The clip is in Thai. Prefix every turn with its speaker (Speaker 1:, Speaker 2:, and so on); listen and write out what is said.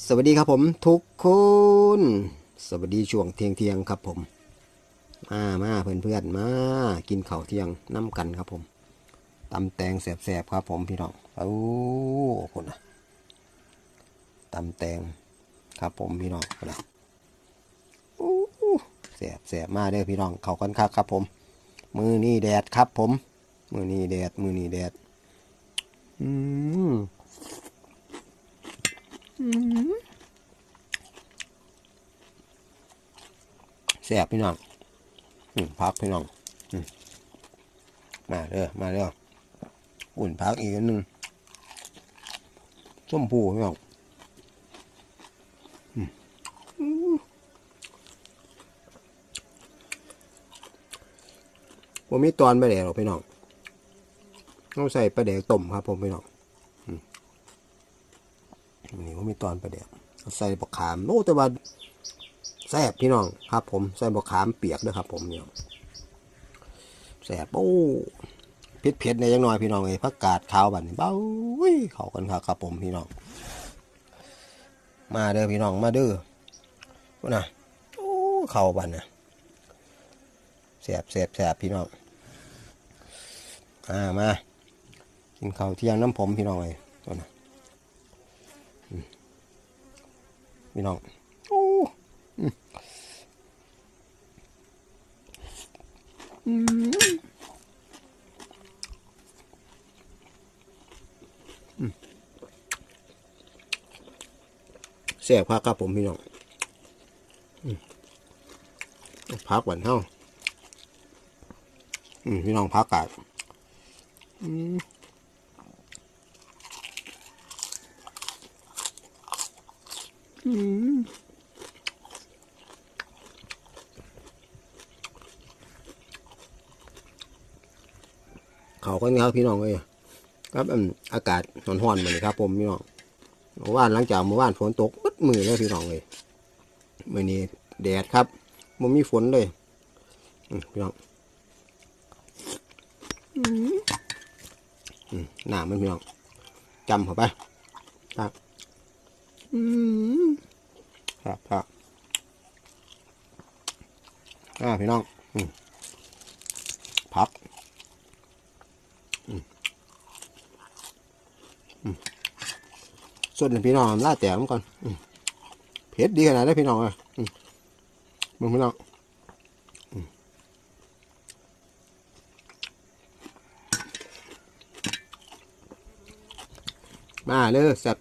Speaker 1: สวัสดีครับผมทุกคนสวัสดีช่วงเที่ยงครับผมมาเพื่อนมากินข้าวเที่ยงน้ำกันครับผมตำแตงแสบๆครับผมพี่น้องโอ้คนนะตำแตงครับผมพี่น้องคนนะโอ้แสบมาเด้อพี่น้องเข้ากันครับผมมือนี่แดดครับผมมือนี่แดดอืมแสบพี่น้องพักพี่น้องมาเด้ออุ่นพักอีกอันหนึ่งส้มผูพี่น้องผมมีตอนปลาแดกหรอกพี่น้องต้องใส่ปลาแดกต้มครับผมพี่น้องนี่ผมมีตอนปลาแดกใส่บะขามโอ้แต่ว่าแซ่บพี่น้องครับผมใส่บะขามเปียกด้วยครับผมเนี่ยแซ่บโอ้เผ็ดในยังน้อยพี่น้องเลยผักกาดขาวบัดนี้เบ้าเข้ากันครับผมพี่น้องมาเด้อพี่น้องมาเด้อนะโอ้เข้าบัดเนี่ยแซ่บพี่น้องมากินข้าวเที่ยงน้ำผมพี่น้องเลยตัวนะพี่น้องโอ้แซ่บครับผมพี่น้องพักวันเท่าพี่น้องพักกาดเขากันครับพี่น้องเลยครับอากาศร้อนๆเหมือนครับผมพี่น้องเมื่อวานหลังจากเมื่อวานฝนตกปึ๊ดมือเลยพี่น้องเลยมื่อนี้แดดครับมันมีฝนเลยพี่น้องหนามันพี่น้องจำเข้าไปครับครับพี่น้องพักส่วนพี่น้องล่าแต่มันก่อนเผ็ดดีขนาดนี้พี่น้องเลยมึงพี่น้องมาเลยแซ่บ